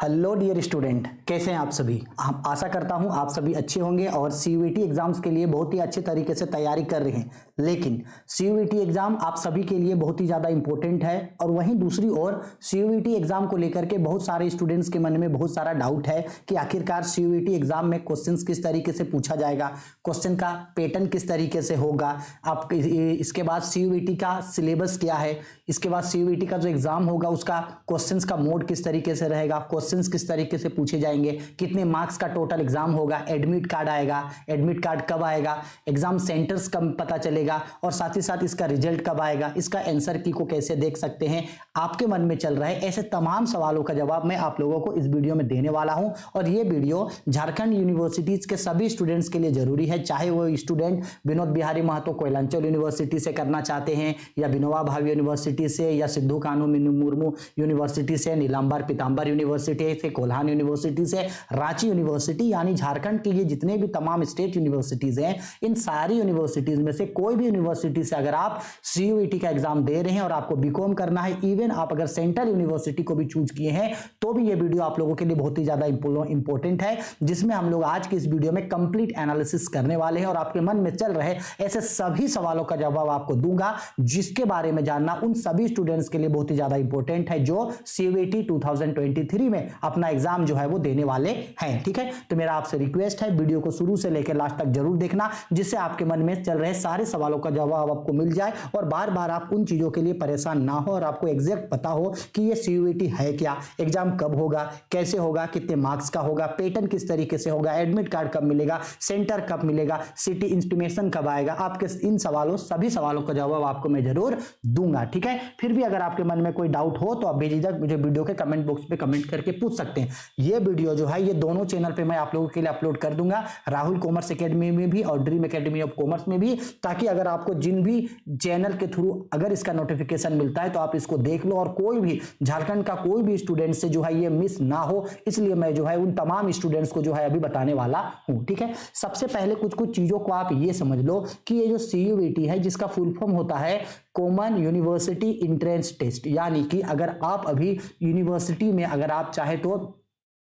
Hello dear student, कैसे हैं आप सभी। हम आशा करता हूं आप सभी अच्छे होंगे और सीयूईटी एग्जाम्स के लिए बहुत ही अच्छे तरीके से तैयारी कर रहे हैं। लेकिन सीयूईटी एग्जाम आप सभी के लिए बहुत ही ज़्यादा इंपॉर्टेंट है और वहीं दूसरी ओर सीयूईटी एग्जाम को लेकर के बहुत सारे स्टूडेंट्स के मन में बहुत सारा डाउट है कि आखिरकार सीयूईटी एग्जाम में क्वेश्चंस किस तरीके से पूछा जाएगा, क्वेश्चन का पैटर्न किस तरीके से होगा, आप इसके बाद सीयूईटी का सिलेबस क्या है, इसके बाद सीयूईटी का जो एग्जाम होगा उसका क्वेश्चंस का मोड किस तरीके से रहेगा, क्वेश्चंस किस तरीके से पूछे जाएंगे, कितने मार्क्स का टोटल एग्जाम होगा, एडमिट कार्ड आएगा, एडमिट कार्ड कब आएगा, एग्जाम सेंटर्स कब पता चलेगा और साथ ही साथ इसका रिजल्ट कब आएगा, इसका आंसर की को कैसे देख सकते हैं, आपके मन में चल रहे ऐसे तमाम सवालों का जवाब मैं आप लोगों को इस वीडियो में देने वाला हूं। और ये वीडियो झारखंड यूनिवर्सिटीज के सभी स्टूडेंट्स के लिए जरूरी है, चाहे वो स्टूडेंट विनोद बिहारी महतो कोयलांचल यूनिवर्सिटी से करना चाहते हैं या विनोबा भावे यूनिवर्सिटी से या सिद्धू कानू मुर्मू यूनिवर्सिटी से, नीलांबर पीतांबर यूनिवर्सिटी से, कोल्हान यूनिवर्सिटी से, रांची यूनिवर्सिटी, यानी झारखंड के ये जितने भी तमाम स्टेट यूनिवर्सिटीज हैं, इन सारी यूनिवर्सिटीज में से कोई भी यूनिवर्सिटी से अगर आप सीयूईटी का एग्जाम दे रहे हैं और आपको बीकॉम करना है, इवन आप अगर सेंट्रल यूनिवर्सिटी को भी चूज किए हैं, तो भी ये वीडियो आप लोगों के लिए बहुत ही ज्यादा इंपॉर्टेंट है, जिसमें हम लोग आज की इस वीडियो में कंप्लीट एनालिसिस करने वाले हैं और आपके मन में चल रहे ऐसे सभी सवालों का जवाब आपको दूंगा, जिसके बारे में जानना उन सभी स्टूडेंट्स के लिए बहुत ही ज्यादा इंपॉर्टेंट है जो सीयूईटी 2023 में अपना एग्जाम जो है वो देने वाले हैं। ठीक है, तो मेरा आपसे रिक्वेस्ट है वीडियो को शुरू से लेकर लास्ट तक जरूर देखना, जिससे आपके मन में चल रहे सारे सवालों का जवाब आपको मिल जाए और बार बार आप उन चीजों के लिए परेशान ना हो और आपको एग्जैक्ट पता हो कि ये सीयूईटी है क्या, एग्जाम कब होगा, कैसे होगा, कितने मार्क्स का होगा, पैटर्न किस तरीके से होगा, एडमिट कार्ड कब मिलेगा, सेंटर कब मिलेगा, सिटी इंटीमेशन कब आएगा। आपके इन सवालों सभी सवालों का जवाब आपको मैं जरूर दूंगा। ठीक है, फिर भी अगर आपके मन में कोई डाउट हो तो आप बेझिझक मुझे वीडियो के कमेंट बॉक्स पे कमेंट करके पूछ सकते हैं। ये वीडियो जो है ये दोनों चैनल पे मैं आप लोगों के लिए अपलोड कर दूंगा, राहुल कॉमर्स एकेडमी में भी और ड्रीम एकेडमी ऑफ कॉमर्स में भी, ताकि अगर आपको जिन भी चैनल के थ्रू अगर इसका नोटिफिकेशन मिलता है तो आप इसको देख लो और कोई भी झारखंड का कोई भी स्टूडेंट से जो है ये मिस ना हो, इसलिए मैं जो है उन तमाम स्टूडेंट्स को जो है अभी बताने वाला हूं। ठीक है, सबसे पहले कुछ चीजों को आप ये समझ लो कि ये जो सीयूईटी है जिसका फुल फॉर्म होता है कॉमन यूनिवर्सिटी एंट्रेंस टेस्ट, यानी कि अगर आप अभी यूनिवर्सिटी में अगर आप चाहे तो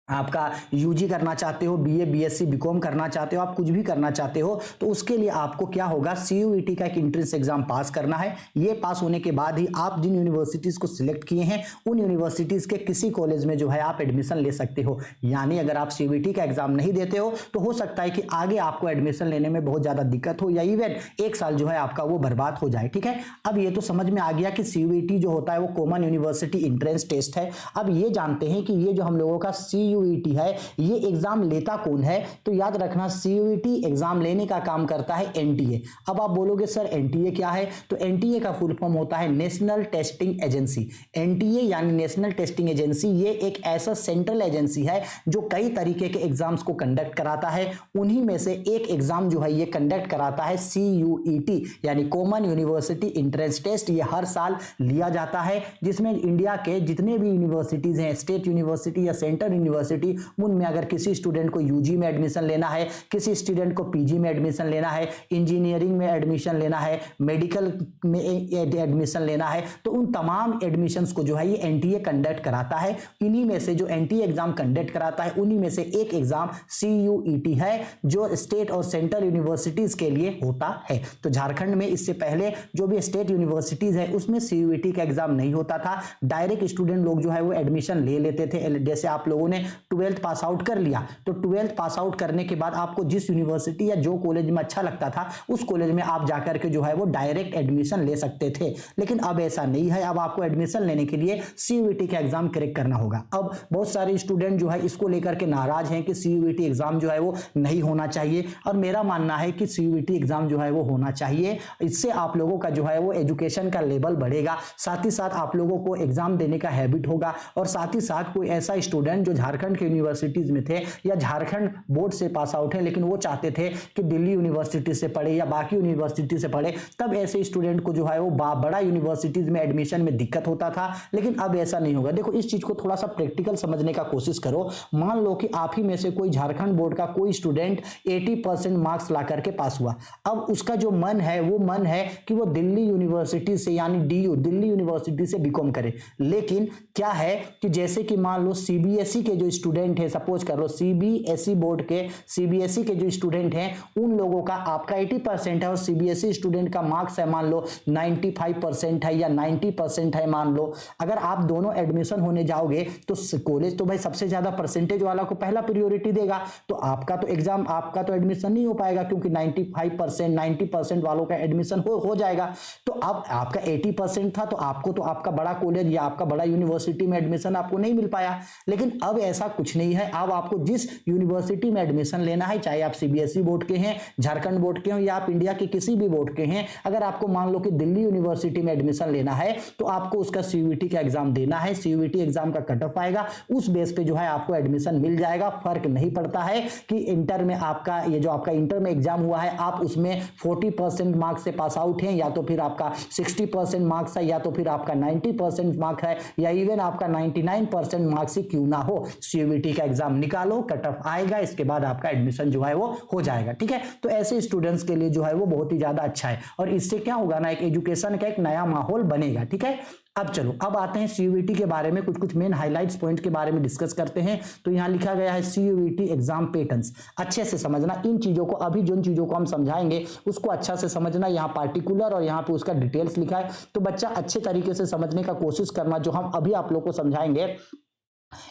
आपका यूजी करना चाहते हो, बीए बीएससी बीकॉम करना चाहते हो, आप कुछ भी करना चाहते हो, तो उसके लिए आपको क्या होगा, सीयूईटी का एक एंट्रेंस एग्जाम पास करना है। ये पास होने के बाद ही आप जिन यूनिवर्सिटीज को सिलेक्ट किए हैं उन यूनिवर्सिटीज के किसी कॉलेज में जो है आप एडमिशन ले सकते हो। यानी अगर आप सीयूईटी का एग्जाम नहीं देते हो तो हो सकता है कि आगे आपको एडमिशन लेने में बहुत ज्यादा दिक्कत हो या इवन एक साल जो है आपका वो बर्बाद हो जाए। ठीक है, अब ये तो समझ में आ गया कि सीयूईटी जो होता है वो कॉमन यूनिवर्सिटी एंट्रेंस टेस्ट है। अब ये जानते हैं कि ये जो हम लोगों का सीयूईटी है ये एग्जाम लेता कौन है, तो याद रखना सीयूईटी एग्जाम लेने का काम करता है एनटीए। अब आप बोलोगे सर एनटीए क्या है, तो एनटीए का फुल फॉर्म होता है नेशनल टेस्टिंग एजेंसी। एनटीए यानी नेशनल टेस्टिंग एजेंसी, ये एक ऐसा सेंट्रल एजेंसी है जो कई तरीके के एग्जाम्स को कंडक्ट कराता है। उन्हीं में से एक एग्जाम जो है ये कंडक्ट कराता है सीयूईटी यानी कॉमन यूनिवर्सिटी एंट्रेंस टेस्ट। ये हर साल लिया जाता है, जिसमें इंडिया के जितने भी यूनिवर्सिटीज हैं, स्टेट यूनिवर्सिटी या सेंट्रल यूनिवर्सिटी, उनमें अगर किसी स्टूडेंट को यूजी में एडमिशन लेना है, किसी स्टूडेंट को पीजी में एडमिशन लेना है, इंजीनियरिंग में एडमिशन लेना है, मेडिकल में एडमिशन लेना है, तो उन तमाम एडमिशंस को जो है ये एनटीए कंडक्ट कराता है। इन्हीं में से जो एनटीए एग्जाम कंडक्ट कराता है उन्हीं में से एक एग्जाम सीयूईटी है जो स्टेट और सेंट्रल यूनिवर्सिटीज के लिए होता है। तो झारखंड में इससे पहले जो भी स्टेट यूनिवर्सिटीज है उसमें सीयूईटी का एग्जाम नहीं होता था, डायरेक्ट स्टूडेंट लोग जो है वो एडमिशन ले लेते थे। जैसे आप लोगों ने 12th पास आउट कर लिया, तो 12th पास आउट करने के बाद आपको जिस यूनिवर्सिटी या जो कॉलेज में अच्छा लगता था उस कॉलेज में आप जाकर के जो है वो डायरेक्ट एडमिशन ले सकते थे। लेकिन अब ऐसा नहीं है, अब आपको एडमिशन लेने के लिए सीयूईटी का एग्जाम क्रैक करना होगा। अब बहुत सारे स्टूडेंट जो है इसको लेकर के नाराज हैं कि सीयूईटी एग्जाम जो है वो नहीं होना चाहिए, और मेरा मानना है कि सीयूईटी एग्जाम जो है वो होना चाहिए। इससे आप लोगों का जो है वो एजुकेशन का लेवल बढ़ेगा, साथ ही साथ आप लोगों को एग्जाम देने का हैबिट होगा, और साथ ही साथ कोई ऐसा स्टूडेंट जो झारखंड झारखंड के यूनिवर्सिटीज में थे या झारखंड बोर्ड से पास आउट है, लेकिन वो चाहते थे कि दिल्ली यूनिवर्सिटी से पढ़े या बाकी यूनिवर्सिटी से पढ़े, तब ऐसे स्टूडेंट को जो है वो बड़ा यूनिवर्सिटीज में एडमिशन में दिक्कत होता था। लेकिन अब ऐसा नहीं होगा। देखो इस चीज को थोड़ा सा प्रैक्टिकल समझने का कोशिश करो। मान लो कि आप ही में से कोई झारखंड बोर्ड का कोई स्टूडेंट 80% मार्क्स ला करके पास हुआ। अब उसका जो मन है वो मन है कि वो दिल्ली यूनिवर्सिटी से यानी डीयू दिल्ली यूनिवर्सिटी से बीकॉम करे। लेकिन क्या है कि जैसे कि मान लो सीबीएसई के जो स्टूडेंट है, सपोज कर लो सीबीएसई बोर्ड के सीबीएसई के जो स्टूडेंट हैं उन लोगों का आपका 80% है और सीबीएसई स्टूडेंट का मार्क्स है मान लो 95% है या 90% है मान लो। अगर आप दोनों एडमिशन होने जाओगे तो कॉलेज तो भाई सबसे ज्यादा परसेंटेज वाला को पहला प्रायोरिटी देगा, तो आपका तो एग्जाम आपका तो एडमिशन नहीं हो पाएगा क्योंकि 95% 90% वालों का एडमिशन हो जाएगा। तो अब आपका 80% था तो आपको तो आपका बड़ा कॉलेज या आपका बड़ा यूनिवर्सिटी में एडमिशन आपको नहीं मिल पाया। लेकिन अब ऐसा कुछ नहीं है। अब आपको जिस यूनिवर्सिटी में एडमिशन लेना है, चाहे आप सीबीएसई बोर्ड के हैं, झारखंड बोर्ड के हो या आप इंडिया के किसी भी बोर्ड के हैं, अगर आपको मान लो कि दिल्ली यूनिवर्सिटी में एडमिशन लेना है तो आपको उसका सीयूईटी का एग्जाम देना है। सीयूईटी एग्जाम का कट ऑफ आएगा, उस बेस पे जो है आपको एडमिशन मिल जाएगा। फर्क नहीं पड़ता है कि इंटर में आपका ये जो आपका इंटर में एग्जाम हुआ है आप उसमें 40% मार्क्स से पास आउट हैं या तो फिर आपका 60% मार्क्स है या तो फिर आपका 90% मार्क्स है या इवन आपका 99% मार्क्स ही क्यों ना हो, सीयूईटी का एग्जाम निकालो, कट ऑफ आएगा, इसके बाद आपका एडमिशन जो है वो हो जाएगा। ठीक है, तो ऐसे स्टूडेंट्स के लिए जो है वो बहुत ही ज्यादा अच्छा है और इससे क्या होगा ना, एक एजुकेशन का एक नया माहौल बनेगा। ठीक है, अब चलो अब आते हैं सीयूईटी के बारे में, कुछ मेन हाइलाइट्स पॉइंट के बारे में डिस्कस करते हैं। तो यहां लिखा गया है सीयूईटी एग्जाम पैटर्न्स, अच्छे से समझना इन चीजों को। अभी जिन चीजों को हम समझाएंगे उसको अच्छा से समझना। यहाँ पार्टिकुलर और यहाँ पे उसका डिटेल्स लिखा है, तो बच्चा अच्छे तरीके से समझने का कोशिश करना। जो हम अभी आप लोग को समझाएंगे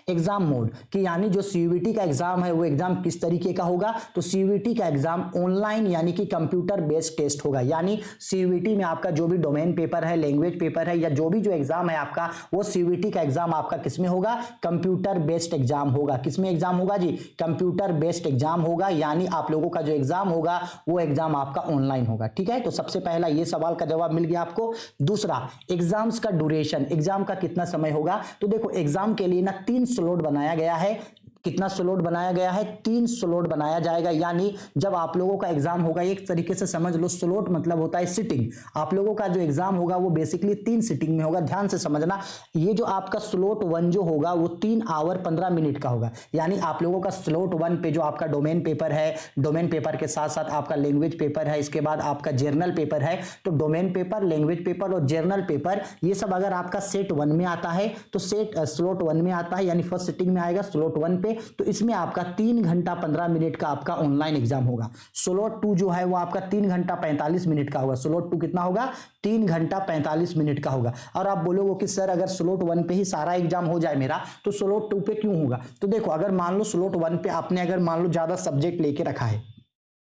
एग्जाम मोड कि यानी जो सीयूईटी का एग्जाम है वो एग्जाम किस तरीके का होगा, तो सीयूईटी का एग्जाम ऑनलाइन यानी कि कंप्यूटर बेस्ड टेस्ट होगा। यानी सीयूईटी में आपका जो भी डोमेन पेपर है, लैंग्वेज पेपर है या जो भी जो एग्जाम है आपका, वो सीयूईटी का एग्जाम आपका किसमें होगा, कंप्यूटर बेस्ड एग्जाम होगा। किसमें एग्जाम होगा जी, कंप्यूटर बेस्ड एग्जाम होगा। यानी आप लोगों का जो एग्जाम होगा वो एग्जाम आपका ऑनलाइन होगा। ठीक है, तो सबसे पहला ये सवाल का जवाब मिल गया आपको। दूसरा, एग्जाम्स का ड्यूरेशन, एग्जाम का कितना समय होगा। तो देखो एग्जाम के लिए ना 3 स्लॉट बनाया गया है। कितना स्लॉट बनाया गया है, 3 स्लॉट बनाया जाएगा। यानी जब आप लोगों का एग्जाम होगा, एक तरीके से समझ लो स्लॉट मतलब होता है सिटिंग। आप लोगों का जो एग्जाम होगा वो बेसिकली 3 सिटिंग में होगा। ध्यान से समझना, ये जो आपका स्लॉट 1 जो होगा वो 3 आवर 15 मिनट का होगा। यानी आप लोगों का स्लॉट 1 पे जो आपका डोमेन पेपर है, डोमेन पेपर के साथ साथ आपका लैंग्वेज पेपर है, इसके बाद आपका जर्नल पेपर है। तो डोमेन पेपर, लैंग्वेज पेपर और जर्नल पेपर ये सब अगर आपका सेट 1 में आता है तो स्लॉट 1 में आता है, यानी फर्स्ट सिटिंग में आएगा स्लॉट 1 पे। तो इसमें आपका 3 घंटा 15 मिनट का आपका ऑनलाइन एग्जाम होगा। स्लॉट 2 जो है वो आपका 3 घंटा 45 मिनट का होगा। स्लॉट 2 कितना होगा, 3 घंटा 45 मिनट का होगा। और आप बोलोगे कि सर अगर स्लॉट 1 पे ही सारा एग्जाम हो जाए मेरा तो स्लॉट 2 पे क्यों होगा। तो देखो अगर मान लो स्लॉट 1 पे आपने अगर मान लो ज्यादा सब्जेक्ट लेके रखा है,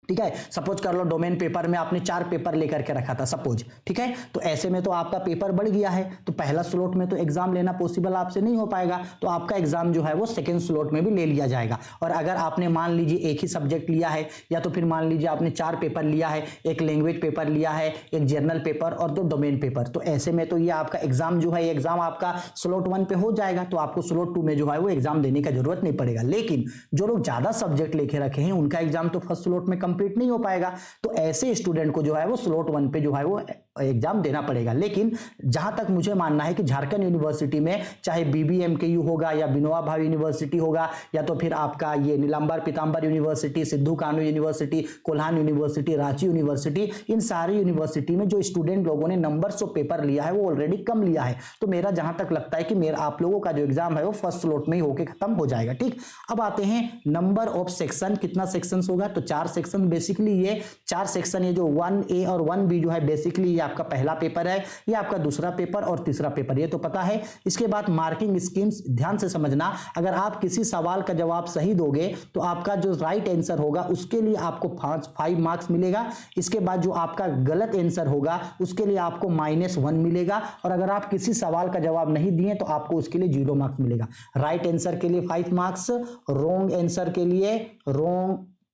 ठीक है, सपोज कर लो डोमेन पेपर में आपने 4 पेपर लेकर के रखा था सपोज, ठीक है, तो ऐसे में तो आपका पेपर बढ़ गया है, तो पहला स्लॉट में तो एग्जाम लेना पॉसिबल आपसे नहीं हो पाएगा। तो आपका एग्जाम जो है वो सेकंड स्लॉट में भी ले लिया जाएगा। और अगर आपने मान लीजिए एक ही सब्जेक्ट लिया है या तो फिर मान लीजिए आपने 4 पेपर लिया है, एक लैंग्वेज पेपर लिया है, एक जर्नल पेपर और 2 डोमेन पेपर, तो ऐसे में तो ये आपका एग्जाम जो है एग्जाम आपका स्लॉट 1 पे हो जाएगा। तो आपको स्लॉट 2 में जो है वो एग्जाम देने का जरूरत नहीं पड़ेगा। लेकिन जो लोग ज्यादा सब्जेक्ट लेके रखे हैं उनका एग्जाम तो फर्स्ट स्लॉट में कंप्लीट नहीं हो पाएगा। तो ऐसे स्टूडेंट को जो है वो स्लॉट 1 पे जो है वो एग्जाम देना पड़ेगा। लेकिन जहां तक मुझे मानना है कि झारखंड यूनिवर्सिटी में चाहे बीबीएमकेयू होगा या विनोबा भावे यूनिवर्सिटी होगा या तो फिर आपका ये Nilamber Pitamber university, Sidhu Kanhu university, Kolhan university, Ranchi university, इन सारी यूनिवर्सिटी में जो स्टूडेंट लोगों ने नंबर्स ऑफ पेपर लिया है वो ऑलरेडी कम लिया है। तो मेरा जहां तक लगता है कि मेरा आप लोगों का जो एग्जाम है वो फर्स्ट स्लॉट में ही होकर खत्म हो जाएगा। ठीक, अब आते हैं नंबर ऑफ सेक्शन, कितना सेक्शन होगा, तो 4 सेक्शन। बेसिकली ये 4 सेक्शन, ये जो 1A और 1B जो है बेसिकली ये आपका पहला पेपर है, ये आपका दूसरा पेपर और तीसरा पेपर, ये तो पता है। इसके बाद मार्किंग स्कीम्स, ध्यान से समझना, अगर आप किसी सवाल का जवाब सही दोगे तो आपका जो राइट आंसर होगा उसके लिए आपको 5 मार्क्स मिलेगा। इसके बाद जो आपका गलत आंसर होगा उसके लिए आपको -1 मिलेगा। और अगर आप किसी सवाल का जवाब नहीं दिए तो आपको उसके लिए 0 मार्क्स मिलेगा। राइट आंसर के लिए 5 मार्क्स, रॉन्ग आंसर के लिए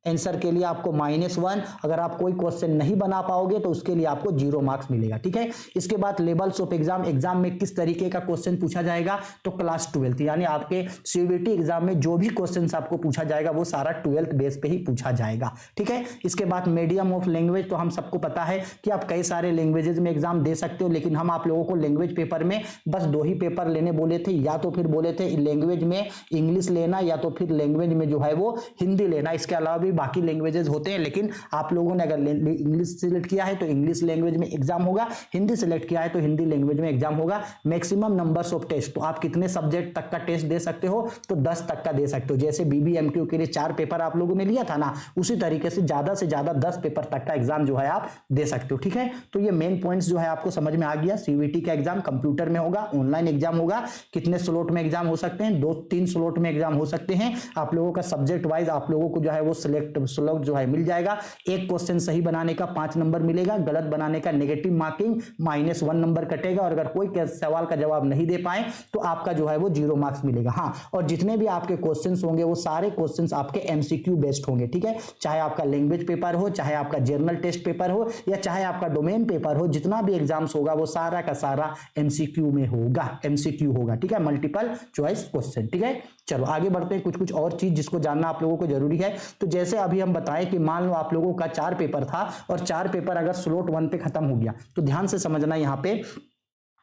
आंसर के लिए आपको -1, अगर आप कोई क्वेश्चन नहीं बना पाओगे तो उसके लिए आपको 0 मार्क्स मिलेगा, ठीक है। इसके बाद लेवल्स ऑफ एग्जाम में किस तरीके का क्वेश्चन पूछा जाएगा, तो क्लास 12 यानी आपके सीयूईटी एग्जाम में जो भी क्वेश्चन आपको पूछा जाएगा वो सारा 12th बेस पे ही पूछा जाएगा, ठीक है। इसके बाद मीडियम ऑफ लैंग्वेज, तो हम सबको पता है कि आप कई सारे लैंग्वेजेस में एग्जाम दे सकते हो, लेकिन हम आप लोगों को लैंग्वेज पेपर में बस 2 ही पेपर लेने बोले थे, या तो फिर बोले थे लैंग्वेज में इंग्लिश लेना या तो फिर लैंग्वेज में जो है वो हिंदी लेना। इसके अलावा भी बाकी लैंग्वेजेस होते हैं, लेकिन आप लोगों ने अगर इंग्लिश सिलेक्ट किया है तो इंग्लिश लैंग्वेज में एग्जाम होगा, हिंदी सिलेक्ट किया है तो हिंदी लैंग्वेज में एग्जाम होगा। मैक्सिमम नंबर्स ऑफ टेस्ट, तो आप कितने सब्जेक्ट तक का टेस्ट दे सकते हो, तो 10 तक का दे सकते हो। जैसे बीबीएमक्यू के लिए 4 पेपर आप लोगों ने लिया था ना, उसी तरीके से ज्यादा 10 पेपर तक का एग्जाम जो है आप दे सकते हो, ठीक है। तो ये मेन पॉइंट्स जो है आपको समझ में आ गया। सीयूईटी का एग्जाम कंप्यूटर में होगा, ऑनलाइन एग्जाम होगा। कितने स्लॉट में एग्जाम हो सकते हैं, 2-3 स्लॉट में एग्जाम हो सकते हैं। आप लोगों का सब्जेक्ट वाइज आप लोगों को जो है वो सिलेक्ट स्लॉट जो है मिल जाएगा। एक क्वेश्चन सही बनाने का 5 नंबर मिलेगा, गलत बनाने का नेगेटिव मार्किंग -1 नंबर कटेगा, और अगर कोई सवाल का जवाब नहीं दे पाए तो आपका जो है वो 0 मार्क्स मिलेगा। हाँ, और जितने भी आपके क्वेश्चंस होंगे वो सारे क्वेश्चंस आपके एमसीक्यू बेस्ड होंगे, ठीक है। चाहे आपका लैंग्वेज पेपर हो, चाहे आपका जर्नल टेस्ट पेपर हो, या चाहे आपका डोमेन पेपर हो, जितना भी एग्जाम्स होगा वो सारा का सारा एमसीक्यू में होगा, एमसीक्यू होगा, ठीक है, मल्टीपल चॉइस क्वेश्चन, ठीक है। चलो आगे बढ़ते हैं। कुछ और चीज जिसको जानना आप लोगों को जरूरी है, तो जैसे अभी हम बताएं कि मान लो आप लोगों का 4 पेपर था और 4 पेपर अगर स्लॉट 1 पे खत्म हो गया, तो ध्यान से समझना, यहाँ पे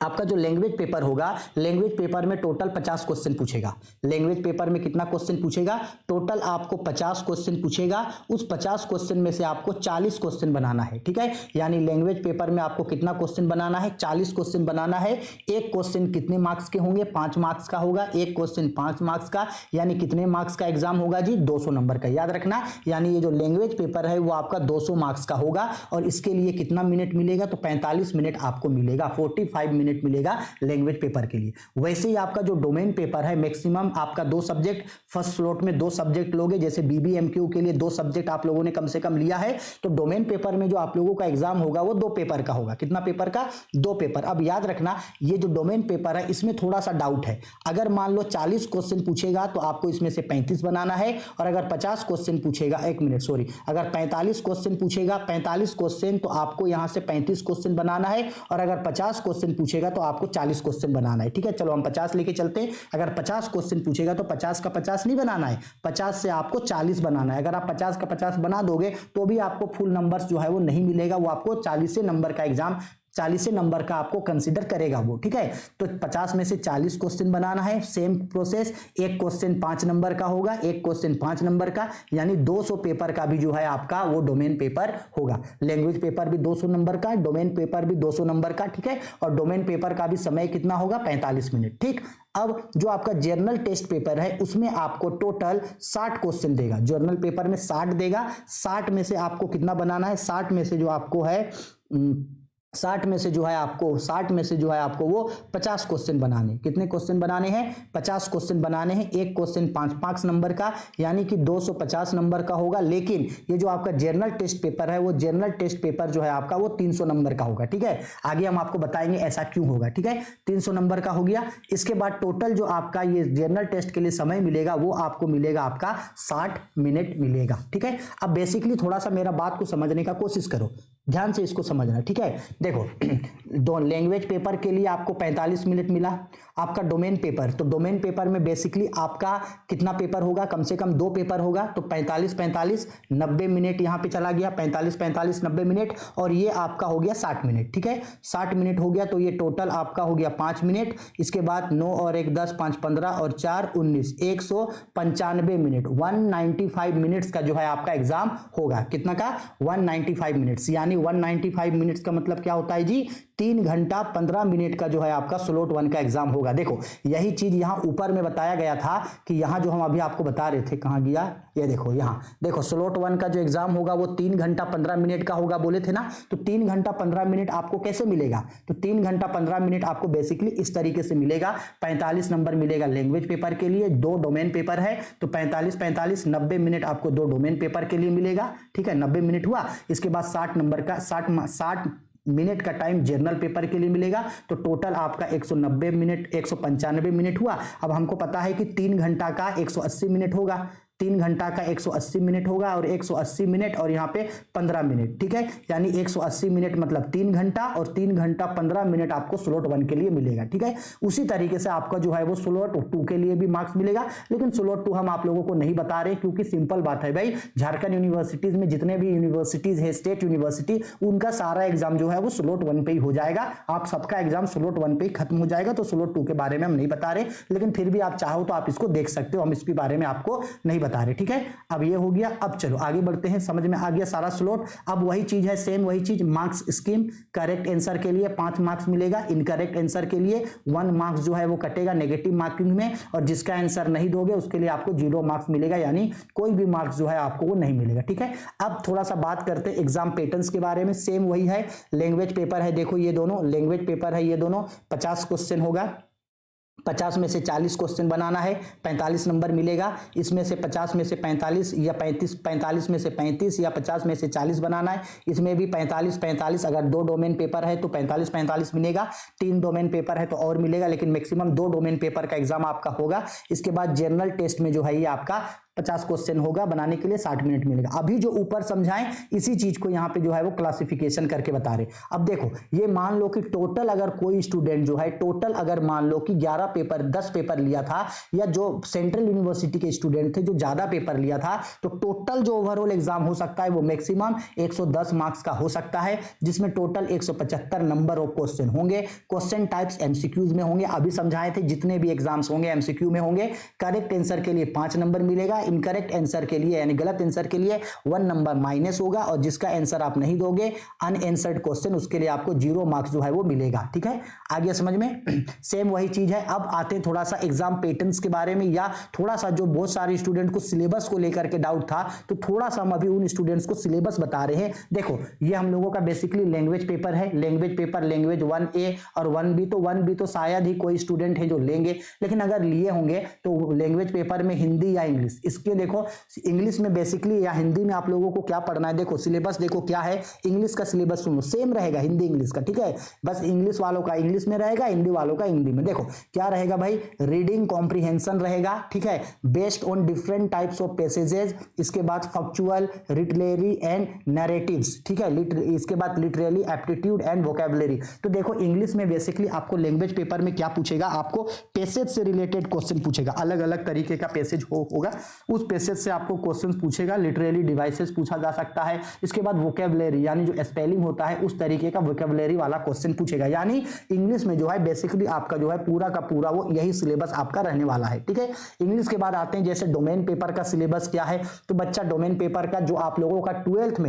आपका जो लैंग्वेज पेपर होगा, लैंग्वेज पेपर में टोटल 50 क्वेश्चन पूछेगा। लैंग्वेज पेपर में कितना क्वेश्चन पूछेगा, टोटल आपको 50 क्वेश्चन पूछेगा। उस 50 क्वेश्चन में से आपको 40 क्वेश्चन बनाना है, ठीक है। यानी लैंग्वेज पेपर में आपको कितना क्वेश्चन बनाना है, 40 क्वेश्चन बनाना है। एक क्वेश्चन कितने मार्क्स के होंगे, 5 मार्क्स का होगा। एक क्वेश्चन 5 मार्क्स का, यानी कितने मार्क्स का एग्जाम होगा जी, 200 नंबर का, याद रखना। यानी ये जो लैंग्वेज पेपर है वो आपका 200 मार्क्स का होगा, और इसके लिए कितना मिनट मिलेगा, तो 45 मिनट आपको मिलेगा, 45 मिनट मिलेगा लैंग्वेज पेपर के लिए। वैसे ही आपका जो डोमेन पेपर है, मैक्सिमम आपका 2 सब्जेक्ट, फर्स्ट स्लॉट में 2 सब्जेक्ट लोगे। जैसे बीबीएमक्यू के लिए 2 सब्जेक्ट आप लोगों ने कम से कम लिया है, तो डोमेन पेपर में जो आप लोगों का एग्जाम होगा वो 2 पेपर का होगा। कितना पेपर का, 2 पेपर। अब याद रखना, ये जो डोमेन पेपर है इसमें थोड़ा सा डाउट है। अगर मान लो 40 क्वेश्चन पूछेगा तो आपको इसमें से 35 बनाना है, और अगर 50 क्वेश्चन पूछेगा, 1 मिनट सॉरी, अगर 45 क्वेश्चन पूछेगा, 45 क्वेश्चन, तो आपको यहां से 35 क्वेश्चन बनाना है, और अगर 50 क्वेश्चन पूछेगा तो आपको 40 क्वेश्चन बनाना है, ठीक है। चलो हम 50 लेके चलते हैं। अगर 50 क्वेश्चन पूछेगा तो 50 का 50 नहीं बनाना है, 50 से आपको 40 बनाना है। अगर आप 50 का 50 बना दोगे तो भी आपको फुल नंबर्स जो है वो नहीं मिलेगा, वो आपको 40 नंबर का एग्जाम, 40 नंबर का आपको कंसीडर करेगा वो, ठीक है। तो 50 में से 40 क्वेश्चन बनाना है। सेम प्रोसेस, एक क्वेश्चन 5 नंबर का होगा, एक क्वेश्चन 5 नंबर का, यानी 200 पेपर का भी जो है आपका वो डोमेन पेपर होगा। लैंग्वेज पेपर भी 200 नंबर का, डोमेन पेपर भी 200 नंबर का, ठीक है। और डोमेन पेपर का भी समय कितना होगा, 45 मिनट, ठीक। अब जो आपका जर्नल टेस्ट पेपर है उसमें आपको टोटल 60 क्वेश्चन देगा। जर्नल पेपर में 60 देगा। 60 में से आपको कितना बनाना है, 60 में से जो आपको है 60 में से जो है आपको वो 50 क्वेश्चन बनाने। कितने क्वेश्चन बनाने हैं, 50 क्वेश्चन बनाने हैं। एक क्वेश्चन 5 नंबर का, यानी कि 250 नंबर का होगा। लेकिन ये जो आपका जर्नल टेस्ट पेपर है, वो जर्नल टेस्ट पेपर जो है आपका वो 300 नंबर का होगा, ठीक है। आगे हम आपको बताएंगे ऐसा क्यों होगा, ठीक है। 300 नंबर का हो गया। इसके बाद टोटल जो आपका ये जर्नल टेस्ट के लिए समय मिलेगा वो आपको मिलेगा आपका 60 मिनट मिलेगा, ठीक है। अब बेसिकली थोड़ा सा मेरा बात को समझने का कोशिश करो, ध्यान से इसको समझना, ठीक है। देखो, दो लैंग्वेज पेपर के लिए आपको 45 मिनट मिला। आपका डोमेन पेपर, तो डोमेन पेपर में बेसिकली आपका कितना पेपर होगा, कम से कम 2 पेपर होगा। तो 45 90 मिनट यहाँ पे चला गया, 45 90 मिनट, और ये आपका हो गया 60 मिनट, ठीक है। 60 मिनट हो गया, तो ये टोटल आपका हो गया 5 मिनट। इसके बाद 9 और 1 10, 5 15 और 4 19, 195 मिनट, 195 मिनट्स का जो है आपका एग्जाम होगा। कितना का, 195 मिनट्स। यानी 195 मिनट्स का मतलब क्या होता है जी, 3 घंटा 15 मिनट का जो है आपका स्लॉट 1 का एग्जाम होगा। देखो यही चीज यहां ऊपर में बताया गया था कि यहां जो हम अभी आपको बता रहे थे, कहां गया, ये देखो यहां देखो, स्लॉट 1 का जो एग्जाम होगा वो 3 घंटा 15 मिनट का होगा, बोले थे ना। तो 3 घंटा 15 मिनट आपको कैसे मिलेगा, तो 3 घंटा 15 मिनट आपको बेसिकली इस तरीके से मिलेगा। 45 नंबर मिलेगा लैंग्वेज पेपर के लिए, 2 डोमेन पेपर है, तो 45 90 मिनट आपको 2 डोमेन पेपर के लिए मिलेगा, ठीक है। 90 मिनट हुआ। इसके बाद 60 नंबर का 60 मिनट का टाइम जर्नल पेपर के लिए मिलेगा। तो टोटल आपका 190 मिनट, 195 मिनट हुआ। अब हमको पता है कि 3 घंटा का 180 मिनट होगा, 3 घंटा का 180 मिनट होगा और 180 मिनट और यहाँ पे 15 मिनट, ठीक है, यानी 180 मिनट मतलब 3 घंटा और 3 घंटा 15 मिनट आपको स्लॉट 1 के लिए मिलेगा, ठीक है। उसी तरीके से आपका जो है वो स्लॉट 2 के लिए भी मार्क्स मिलेगा, लेकिन स्लॉट 2 हम आप लोगों को नहीं बता रहे क्योंकि सिंपल बात है भाई, झारखंड यूनिवर्सिटीज में जितने भी यूनिवर्सिटीज है स्टेट यूनिवर्सिटी, उनका सारा एग्जाम जो है वो स्लॉट 1 पे ही हो जाएगा। आप सबका एग्जाम स्लॉट 1 पे ही खत्म हो जाएगा, तो स्लॉट 2 के बारे में हम नहीं बता रहे, लेकिन फिर भी आप चाहो तो आप इसको देख सकते हो, हम इसके बारे में आपको नहीं बता रहे, ठीक है। अब ये हो गया, अब चलो आगे बढ़ते हैं, समझ में आ गया सारा स्लॉट। अब वही चीज है, सेम वही चीज, मार्क्स स्कीम, करेक्ट आंसर के लिए 5 मार्क्स मिलेगा, इनकरेक्ट आंसर के लिए 1 मार्क्स जो है वो कटेगा नेगेटिव मार्किंग में, और जिसका आंसर नहीं दोगे उसके लिए आपको 0 मार्क्स मिलेगा, यानी कोई भी मार्क्स जो है आपको वो नहीं मिलेगा, ठीक है। अब थोड़ा सा बात करते हैं एग्जाम पैटर्न्स के बारे में। सेम वही है, लैंग्वेज पेपर है, देखो ये दोनों लैंग्वेज पेपर है, ये दोनों 50 क्वेश्चन होगा, 50 में से 40 क्वेश्चन बनाना है, 45 नंबर मिलेगा। इसमें से 50 में से 45 या 45 में से 35 या 50 में से 40 बनाना है। इसमें भी 45 अगर 2 डोमेन पेपर है तो 45 मिलेगा, 3 डोमेन पेपर है तो और मिलेगा, लेकिन मैक्सिमम 2 डोमेन पेपर का एग्जाम आपका होगा। इसके बाद जनरल टेस्ट में जो है ये आपका 50 क्वेश्चन होगा, बनाने के लिए 60 मिनट मिलेगा। अभी जो ऊपर समझाएं इसी चीज को यहाँ पे जो है वो क्लासिफिकेशन करके बता रहे। अब देखो, ये मान लो कि टोटल अगर कोई स्टूडेंट जो है, टोटल अगर मान लो कि 11 पेपर 10 पेपर लिया था, या जो सेंट्रल यूनिवर्सिटी के स्टूडेंट थे जो ज्यादा पेपर लिया था, तो टोटल जो ओवरऑल एग्जाम हो सकता है वो मैक्सिमम 110 मार्क्स का हो सकता है, जिसमें टोटल 175 नंबर ऑफ क्वेश्चन होंगे। क्वेश्चन टाइप्स एमसीक्यूज में होंगे, अभी समझाए थे जितने भी एग्जाम्स होंगे एमसीक्यू में होंगे। करेक्ट आंसर के लिए 5 नंबर मिलेगा, इनकरेक्ट आंसर के लिए यानी गलत आंसर के लिए 1 नंबर माइनस होगा, और जिसका आंसर आप नहीं दोगे अनआंसर्ड क्वेश्चन, उसके लिए आपको 0 मार्क्स जो है वो मिलेगा, ठीक है। आगे समझ में सेम वही चीज है। अब आते हैं थोड़ा सा एग्जाम पैटर्न्स के बारे में, या थोड़ा सा जो बहुत सारे स्टूडेंट को सिलेबस को लेकर के डाउट था, तो थोड़ा सा हम अभी उन स्टूडेंट्स को सिलेबस बता रहे हैं। देखो, ये हम लोगों का बेसिकली लैंग्वेज पेपर है, लैंग्वेज पेपर लैंग्वेज 1A और 1B तो शायद ही कोई स्टूडेंट है जो लेंगे, लेकिन अगर लिए होंगे तो लैंग्वेज पेपर में हिंदी या इंग्लिश, इसके देखो इंग्लिश में बेसिकली या हिंदी में आप लोगों को क्या पढ़ना है, देखो सिलेबस देखो क्या है। इंग्लिश का सिलेबस सुनो, सेम रहेगा हिंदी इंग्लिश का, ठीक है, बस इंग्लिश वालों का इंग्लिश में रहेगा, हिंदी वालों का हिंदी में। देखो क्या रहेगा भाई, रीडिंग कॉम्प्रिहेंशन रहेगा, ठीक है, based on different types of passages. इसके बाद फैक्चुअल, लिटरेरी एंड नैरेटिव्स, ठीक है, इसके बाद लिटरेरी एप्टीट्यूड एंड वोकैबुलरी। तो देखो इंग्लिश में बेसिकली आपको लैंग्वेज पेपर में क्या पूछेगा, आपको पैसेज से रिलेटेड क्वेश्चन पूछेगा, अलग अलग तरीके का पैसेज होगा, उस पैसेज से आपको क्वेश्चंस पूछेगा। लिटरेरी डिवाइसेस पूछा जा सकता है। इसके बाद वोकैबुलरी यानी जो स्पेलिंग होता है उस तरीके का वोकैबुलरी वाला क्वेश्चन पूछेगा। यानी इंग्लिश में जो है बेसिकली आपका जो है पूरा का पूरा वो यही सिलेबस आपका रहने वाला है, ठीक है। इंग्लिश के बाद आते हैं जैसे डोमेन पेपर का सिलेबस क्या है। तो बच्चा डोमेन पेपर का जो आप लोगों का 12th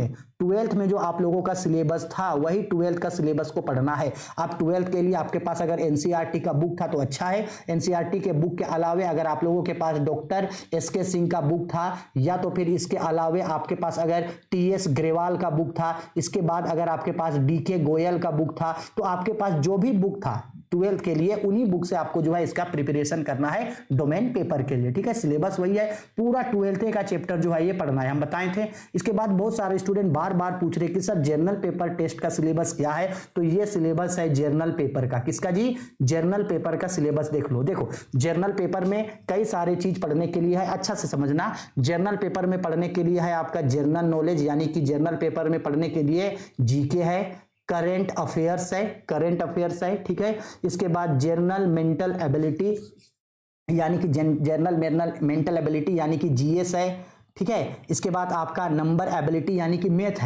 में जो आप लोगों का सिलेबस था वही 12th का सिलेबस को पढ़ना है। आप 12th के लिए आपके पास अगर एनसीईआरटी का बुक था तो अच्छा है। एनसीईआरटी के बुक के अलावे अगर आप लोगों के पास डॉक्टर एसके सिंह का बुक था, या तो फिर इसके अलावे आपके पास अगर टीएस ग्रेवाल का बुक था, इसके बाद अगर आपके पास डीके गोयल का बुक था, तो आपके पास जो भी बुक था 12th के लिए उन्हीं बुक से आपको जो है इसका प्रिपरेशन करना है डोमेन पेपर के लिए, ठीक है। सिलेबस वही है, पूरा 12th का चैप्टर जो है ये पढ़ना है, हम बताए थे। इसके बाद बहुत सारे स्टूडेंट बार बार पूछ रहे कि सर जनरल पेपर टेस्ट का सिलेबस क्या है। तो ये सिलेबस है जनरल पेपर का, किसका जी, जनरल पेपर का सिलेबस देख लो। देखो जनरल पेपर में कई सारे चीज पढ़ने के लिए है, अच्छा से समझना। जनरल पेपर में पढ़ने के लिए है आपका जनरल नॉलेज, यानी कि जनरल पेपर में पढ़ने के लिए जीके है, करंट अफेयर्स है, ठीक है। इसके बाद जनरल मेंटल एबिलिटी यानी कि जनरल मेंटल एबिलिटी यानी कि जीएस है, ठीक है। इसके बाद आपका नंबर एबिलिटी यानी कि मैथ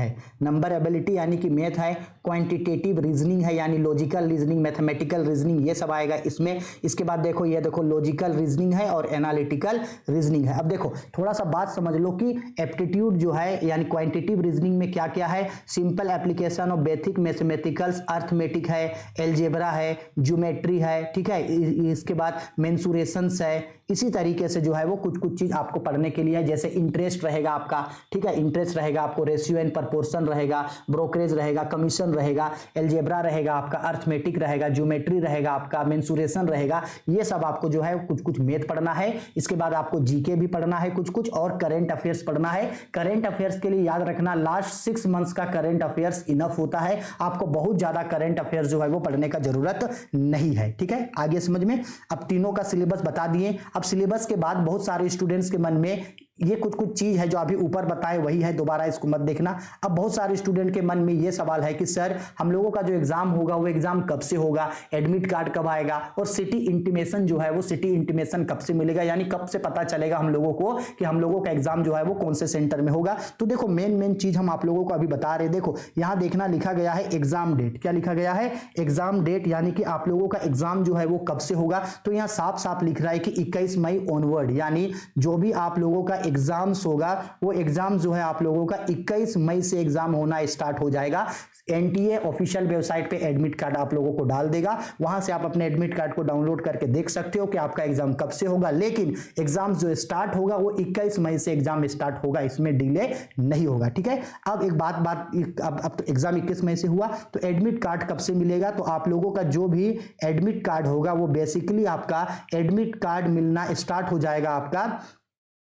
है, क्वांटिटेटिव रीजनिंग है यानी लॉजिकल रीजनिंग, मैथमेटिकल रीजनिंग, ये सब आएगा इसमें। इसके बाद देखो ये देखो लॉजिकल रीजनिंग है और एनालिटिकल रीजनिंग है। अब देखो थोड़ा सा बात समझ लो कि एप्टीट्यूड जो है यानी क्वांटिटेटिव रीजनिंग में क्या क्या है, simple application of basic mathematicals, arithmetic है, एल्जेब्रा है, ज्योमेट्री है, ठीक है। इसके बाद मेंसुरेशंस है। इसी तरीके से जो है वो कुछ चीज आपको पढ़ने के लिए है, जैसे इंटरेस्ट रहेगा आपका, ठीक है, इंटरेस्ट रहेगा आपको, रेशियो एंड प्रपोर्शन रहेगा, ब्रोकरेज रहेगा, कमीशन रहेगा, एल्जेब्रा रहेगा आपका, अर्थमेटिक रहेगा, ज्योमेट्री रहेगा आपका, मेंसुरेशन रहेगा। ये सब आपको जो है कुछ मैथ पढ़ना है। इसके बाद आपको जीके भी पढ़ना है कुछ और करंट अफेयर्स पढ़ना है। करंट अफेयर्स के लिए याद रखना लास्ट 6 मंथ्स का करंट अफेयर्स इनफ होता है, आपको बहुत ज्यादा करंट अफेयर्स जो है वो पढ़ने का जरूरत नहीं है, ठीक है। आगे समझ में, अब तीनों का सिलेबस बता दिए। अब सिलेबस के बाद बहुत सारे स्टूडेंट्स के मन में ये कुछ कुछ चीज है जो अभी ऊपर बताए वही है, दोबारा इसको मत देखना। अब बहुत सारे स्टूडेंट के मन में ये सवाल है कि सर हम लोगों का जो एग्जाम होगा वो एग्जाम कब से होगा, एडमिट कार्ड कब आएगा, और सिटी इंटीमेशन जो है वो सिटी इंटीमेशन कब से मिलेगा, यानी कब से पता चलेगा हम लोगों को कि हम लोगों का एग्जाम जो है वो कौन से सेंटर में होगा। तो देखो मेन चीज हम आप लोगों को अभी बता रहे हैं। देखो यहां देखना लिखा गया है एग्जाम डेट, क्या लिखा गया है, एग्जाम डेट, यानी कि आप लोगों का एग्जाम जो है वो कब से होगा। तो यहां साफ साफ लिख रहा है कि 21 मई ऑनवर्ड, यानी जो भी आप लोगों का एग्जाम्स होगा वो एग्जाम जो है आप लोगों का 21 मई से एग्जाम होना स्टार्ट हो जाएगा। एनटीए ऑफिशियल वेबसाइट पे एडमिट कार्ड आप लोगों को डाल देगा, वहां से आप अपने एडमिट कार्ड को डाउनलोड करके देख सकते हो कि आपका एग्जाम कब से होगा। लेकिन एग्जाम जो स्टार्ट होगा वो 21 मई से एग्जाम स्टार्ट होगा, इसमें डिले नहीं होगा, ठीक है। अब एक बात अब तो एग्जाम 21 मई से हुआ, तो एडमिट कार्ड कब से मिलेगा। तो आप लोगों का जो भी एडमिट कार्ड होगा वो बेसिकली आपका एडमिट कार्ड मिलना स्टार्ट हो जाएगा आपका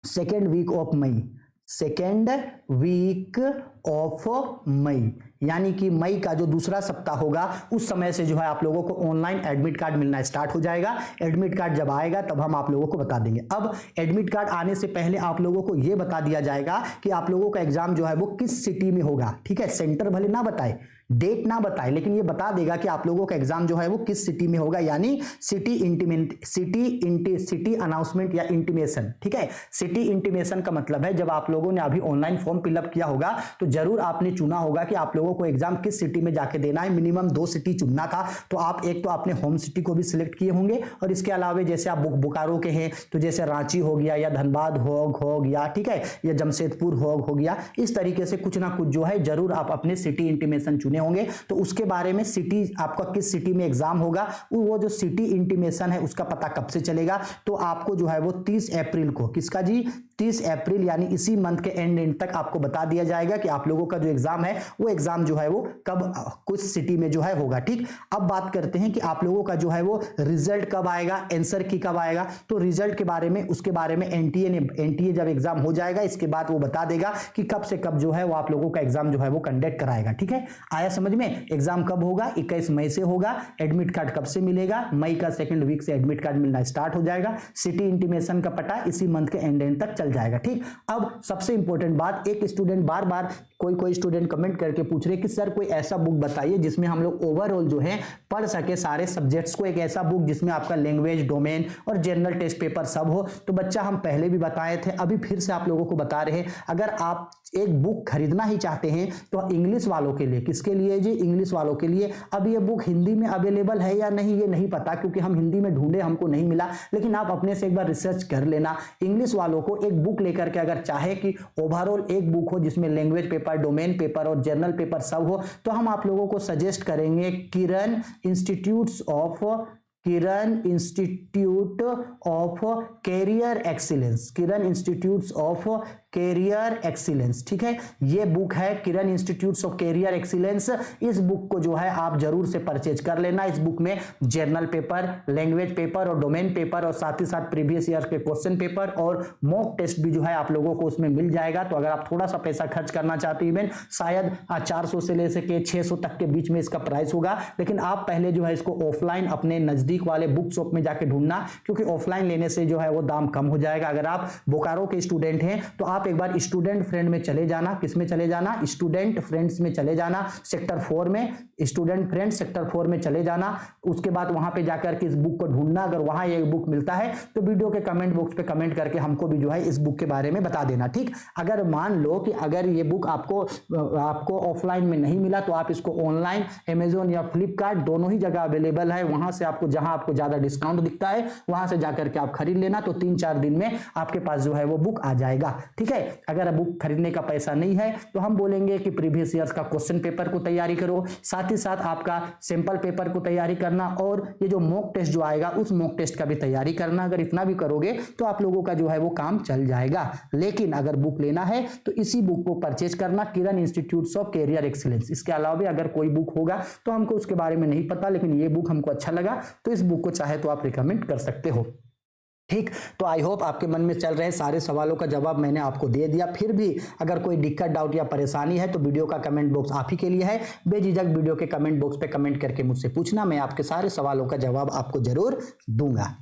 second week of May, second week of May, यानी कि मई का जो दूसरा सप्ताह होगा उस समय से जो है आप लोगों को ऑनलाइन एडमिट कार्ड मिलना स्टार्ट हो जाएगा। एडमिट कार्ड जब आएगा तब हम आप लोगों को बता देंगे। अब एडमिट कार्ड आने से पहले आप लोगों को यह बता दिया जाएगा कि आप लोगों का एग्जाम जो है वो किस सिटी में होगा, ठीक है। सेंटर भले ना बताए, डेट ना बताए, लेकिन ये बता देगा कि आप लोगों का एग्जाम जो है वो किस सिटी में होगा, यानी सिटी अनाउंसमेंट या इंटीमेशन, ठीक है। सिटी इंटीमेशन का मतलब है जब आप लोगों ने अभी ऑनलाइन फॉर्म फिलअप किया होगा तो जरूर आपने चुना होगा कि आप लोगों को एग्जाम किस सिटी में जाके देना है। मिनिमम 2 सिटी चुनना था, तो आप एक तो आपने होम सिटी को भी सिलेक्ट किए होंगे, और इसके अलावा जैसे आप बोकारो के हैं तो जैसे रांची हो गया या धनबाद हो गया, ठीक है, या जमशेदपुर हो गया, इस तरीके से कुछ ना कुछ जो है जरूर आप अपने सिटी इंटीमेशन चुने होंगे। तो उसके बारे में सिटी आपका किस सिटी में एग्जाम होगा वो जो सिटी इंटीमेशन है उसका पता कब से चलेगा। तो आपको जो है वो 30 अप्रैल को, किसका जी, 30 अप्रैल यानी इसी मंथ के एंड तक आपको बता दिया जाएगा कि आप लोगों का जो एग्जाम है वो एग्जाम जो है वो कब कुछ सिटी में जो है होगा, ठीक। अब बात करते हैं कि आप लोगों का जो है वो रिजल्ट कब आएगा, आंसर की कब आएगा। तो रिजल्ट के बारे में, उसके बारे में एनटीए जब एग्जाम हो जाएगा इसके बाद वो बता देगा कि कब से कब जो है वो आप लोगों का एग्जाम जो है वो कंडक्ट कराएगा, ठीक है। आया समझ में। एग्जाम कब होगा, 21 मई से होगा। एडमिट कार्ड कब से मिलेगा, मई का सेकंड वीक से एडमिट कार्ड मिलना स्टार्ट हो जाएगा। सिटी इंटीमेशन का पता इसी मंथ के एंड तक चल जाएगा, ठीक। अब सबसे इंपॉर्टेंट बात, एक स्टूडेंट बार बार कोई स्टूडेंट कमेंट करके पूछ रहे कि सर कोई ऐसा बुक बताइए जिसमें हम लोग ओवरऑल जो है पढ़ सके सारे सब्जेक्ट्स को, एक ऐसा बुक जिसमें आपका लैंग्वेज, डोमेन और जनरल टेस्ट पेपर सब हो। तो बच्चा हम पहले भी बताए थे, अभी फिर से आप लोगों को बता रहे हैं, अगर आप एक बुक खरीदना ही चाहते हैं तो इंग्लिश वालों के लिए, किसके लिए जी, इंग्लिश वालों के लिए। अब ये बुक हिंदी में अवेलेबल है या नहीं ये नहीं पता, क्योंकि हम हिंदी में ढूंढे हमको नहीं मिला, लेकिन आप अपने से एक बार रिसर्च कर लेना। इंग्लिश वालों को एक बुक लेकर के अगर चाहे कि ओवरऑल एक बुक हो जिसमें लैंग्वेज पेपर, डोमेन पेपर और जनरल पेपर सब हो, तो हम आप लोगों को सजेस्ट करेंगे Kiran institute of career excellence, Kiran institute of career excellence, ठीक है। ये बुक है Kiran institute of career excellence. इस बुक को जो है आप जरूर से परचेज कर लेना। इस बुक में जनरल पेपर, लैंग्वेज पेपर और डोमेन पेपर और साथ ही साथ प्रीवियस ईयर के क्वेश्चन पेपर और मॉक टेस्ट भी जो है आप लोगों को उसमें मिल जाएगा। तो अगर आप थोड़ा सा पैसा खर्च करना चाहते हैं, इवन शायद 400 से ले सके 600 तक के बीच में इसका प्राइस होगा, लेकिन आप पहले जो है इसको ऑफलाइन अपने नजदीक वाले बुक शॉप में जाके ढूंढना, क्योंकि ऑफलाइन लेने से जो है वो दाम कम हो जाएगा। अगर आप बोकारो के स्टूडेंट हैं तो आप एक बार स्टूडेंट फ्रेंड में चले जाना, किसमें चले जाना, स्टूडेंट फ्रेंड्स में चले जाना, सेक्टर 4 में, स्टूडेंट फ्रेंड्स सेक्टर 4 में चले जाना। उसके बाद वहां पे जाकर के इस बुक को ढूंढना। अगर वहां ये बुक मिलता है तो वीडियो के कमेंट बॉक्स पे कमेंट करके हमको भी जो है इस बुक के बारे में बता देना, ठीक। अगर मान लो कि अगर ये बुक आपको ऑफलाइन में नहीं मिला तो आप इसको ऑनलाइन अमेजोन या फ्लिपकार्ट दोनों ही जगह अवेलेबल है, वहां से आपको जहां आपको ज्यादा डिस्काउंट दिखता है वहां से जाकर के आप खरीद लेना। तो 3-4 दिन में आपके पास जो है वो बुक आ जाएगा, ठीक है। अगर बुक खरीदने का पैसा नहीं है तो हम बोलेंगे कि प्रीवियस ईयर्स का क्वेश्चन पेपर को तैयारी करो, साथ ही साथ आपका सैंपल पेपर को तैयारी करना, और ये जो मॉक टेस्ट जो आएगा उस मॉक टेस्ट का भी तैयारी करना। अगर इतना भी करोगे तो आप लोगों का जो है वो काम चल जाएगा। लेकिन अगर बुक लेना है तो इसी बुक को परचेज करना, किरण इंस्टीट्यूट ऑफ कैरियर एक्सीलेंस। इसके अलावा भी अगर कोई बुक होगा तो हमको उसके बारे में नहीं पता, लेकिन ये बुक हमको अच्छा लगा तो इस बुक को चाहे तो आप रिकमेंड कर सकते हो, ठीक। तो आई होप आपके मन में चल रहे सारे सवालों का जवाब मैंने आपको दे दिया। फिर भी अगर कोई दिक्कत, डाउट या परेशानी है तो वीडियो का कमेंट बॉक्स आप ही के लिए है। बेझिझक वीडियो के कमेंट बॉक्स पे कमेंट करके मुझसे पूछना, मैं आपके सारे सवालों का जवाब आपको जरूर दूंगा।